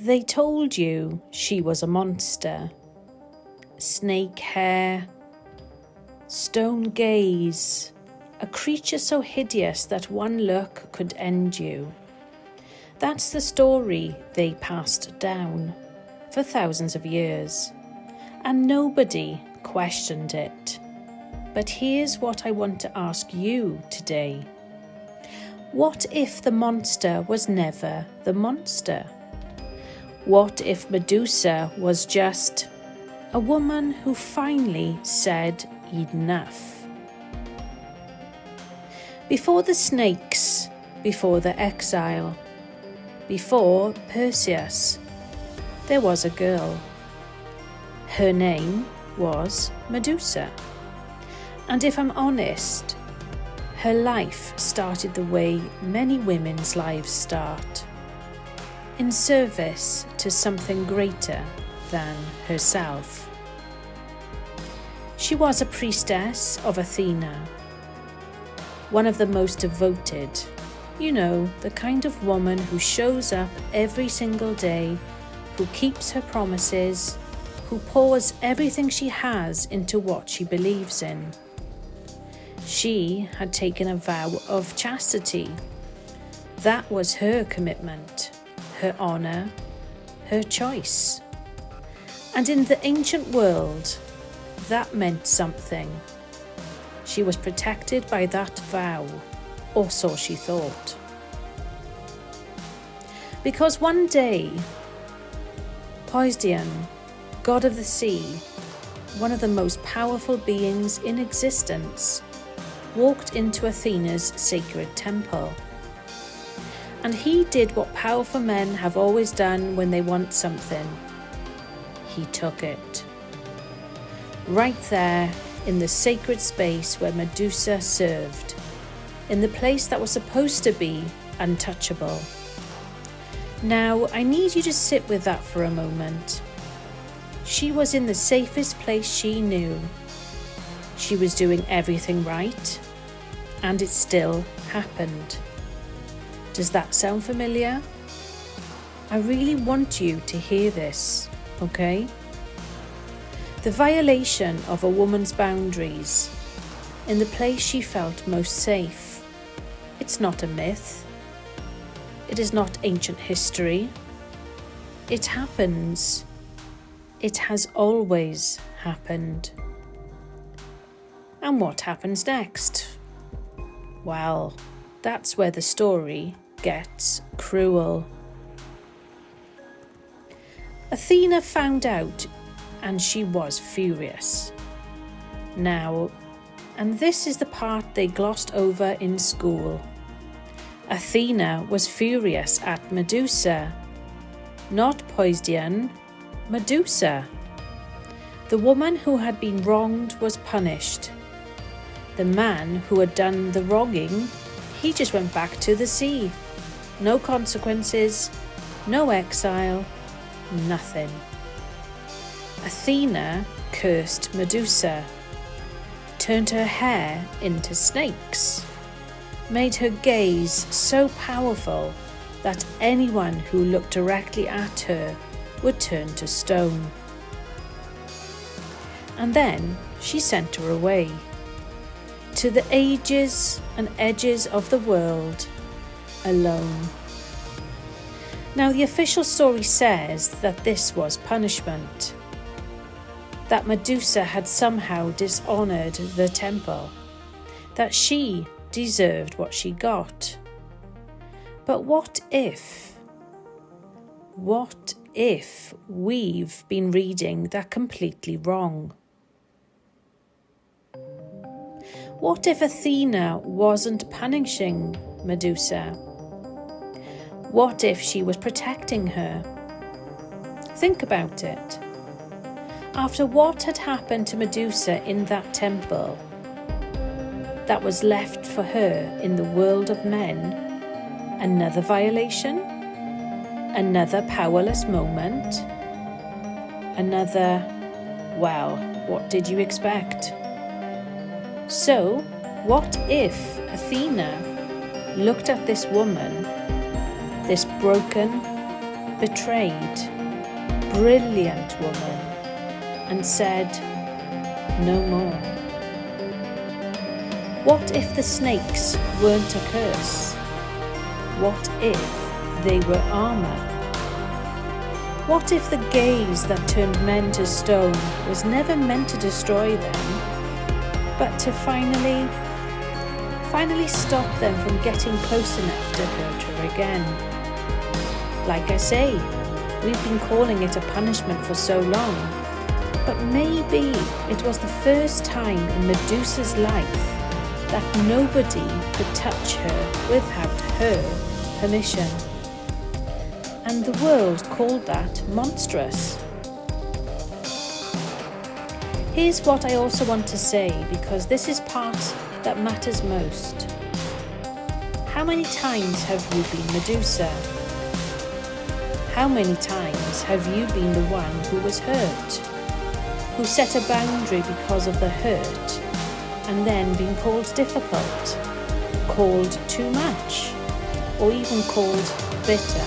They told you she was a monster. Snake hair, stone gaze, a creature so hideous that one look could end you. That's the story they passed down for thousands of years, and nobody questioned it. But here's what I want to ask you today. What if the monster was never the monster? What if Medusa was just a woman who finally said enough? Before the snakes, before the exile, before Perseus, there was a girl. Her name was Medusa. And if I'm honest, her life started the way many women's lives start, in service to something greater than herself. She was a priestess of Athena, one of the most devoted, the kind of woman who shows up every single day, who keeps her promises, who pours everything she has into what she believes in. She had taken a vow of chastity. That was her commitment, her honour, her choice. And in the ancient world, that meant something. She was protected by that vow, or so she thought. Because one day, Perseus, god of the sea, one of the most powerful beings in existence, walked into Athena's sacred temple. And he did what powerful men have always done when they want something. He took it. Right there in the sacred space where Medusa served, in the place that was supposed to be untouchable. Now, I need you to sit with that for a moment. She was in the safest place she knew. She was doing everything right, and it still happened. Does that sound familiar? I really want you to hear this, okay? The violation of a woman's boundaries in the place she felt most safe. It's not a myth. It is not ancient history. It happens. It has always happened. And what happens next? Well, that's where the story gets cruel. Athena found out, and she was furious. Now, and this is the part they glossed over in school. Athena was furious at Medusa, not Perseus, Medusa. The woman who had been wronged was punished. The man who had done the wronging, he just went back to the sea. No consequences, no exile, nothing. Athena cursed Medusa, turned her hair into snakes, made her gaze so powerful that anyone who looked directly at her would turn to stone. And then she sent her away, to the ages and edges of the world, alone. Now, the official story says that this was punishment, that Medusa had somehow dishonoured the temple, that she deserved what she got. But what if we've been reading that completely wrong? What if Athena wasn't punishing Medusa? What if she was protecting her? Think about it. After what had happened to Medusa in that temple, that was left for her in the world of men, another violation, another powerless moment, another, well, what did you expect? So, what if Athena looked at this woman, this broken, betrayed, brilliant woman, and said, "No more." What if the snakes weren't a curse? What if they were armour? What if the gaze that turned men to stone was never meant to destroy them, but to finally stop them from getting close enough to hurt her again? Like I say, we've been calling it a punishment for so long, but maybe it was the first time in Medusa's life that nobody could touch her without her permission. And the world called that monstrous. Here's what I also want to say, because this is part that matters most. How many times have you been Medusa? How many times have you been the one who was hurt, who set a boundary because of the hurt, and then been called difficult, called too much, or even called bitter?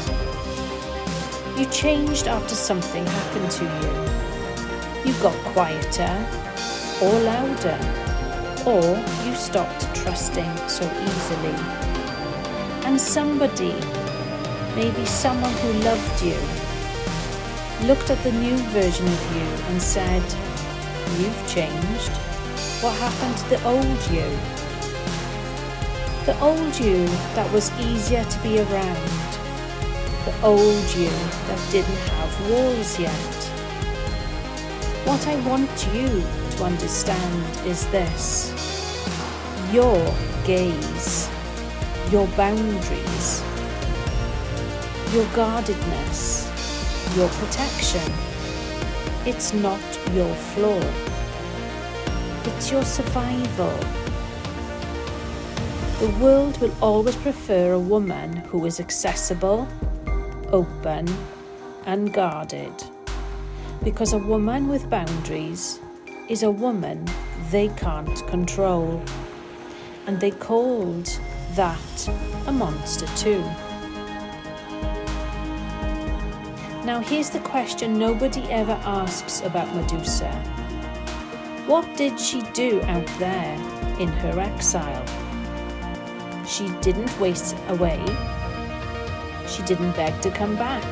You changed after something happened to you. You got quieter or louder, or you stopped trusting so easily. And somebody, maybe someone who loved you, looked at the new version of you and said, "You've changed. What happened to the old you?" The old you that was easier to be around. The old you that didn't have walls yet. What I want you to understand is this: your gaze, your boundaries, your guardedness, your protection, it's not your flaw. It's your survival. The world will always prefer a woman who is accessible, open, and guarded, because a woman with boundaries is a woman they can't control, and they called that a monster too. Now here's the question nobody ever asks about Medusa. What did she do out there in her exile? She didn't waste away. She didn't beg to come back.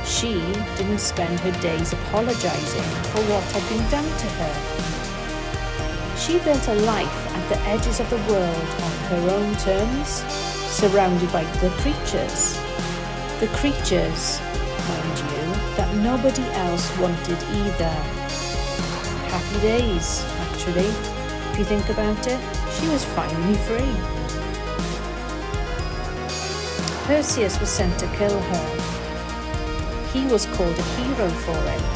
She didn't spend her days apologizing for what had been done to her. She built a life at the edges of the world on her own terms, surrounded by the creatures. The creatures, mind you, that nobody else wanted either. Happy days, actually. If you think about it, she was finally free. Perseus was sent to kill her. He was called a hero for it.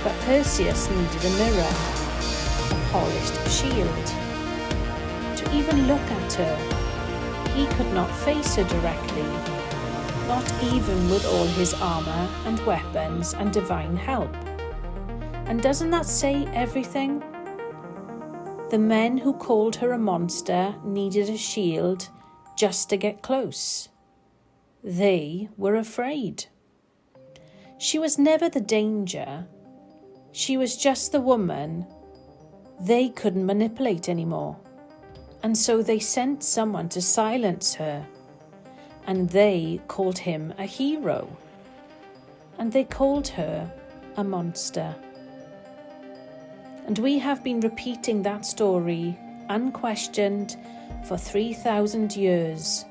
But Perseus needed a mirror, a polished shield. To even look at her, he could not face her directly, not even with all his armor and weapons and divine help. And doesn't that say everything? The men who called her a monster needed a shield just to get close. They were afraid. She was never the danger. She was just the woman they couldn't manipulate anymore. And so they sent someone to silence her. And they called him a hero. And they called her a monster. And we have been repeating that story unquestioned for 3,000 years.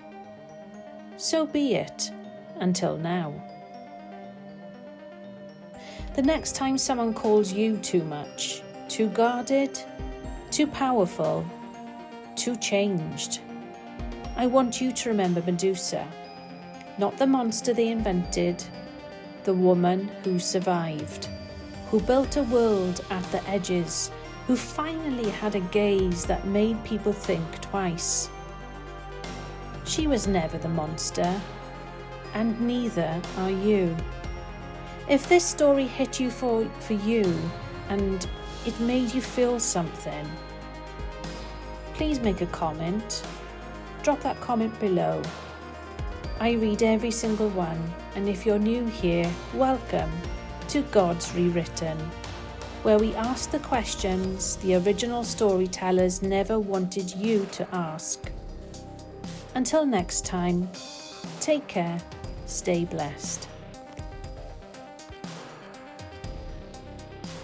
So be it, until now. The next time someone calls you too much, too guarded, too powerful, too changed, I want you to remember Medusa, not the monster they invented, the woman who survived, who built a world at the edges, who finally had a gaze that made people think twice. She was never the monster, and neither are you. If this story hit you for you and it made you feel something, please make a comment. Drop that comment below. I read every single one, and if you're new here, welcome to Gods Rewritten, where we ask the questions the original storytellers never wanted you to ask. Until next time, take care, stay blessed.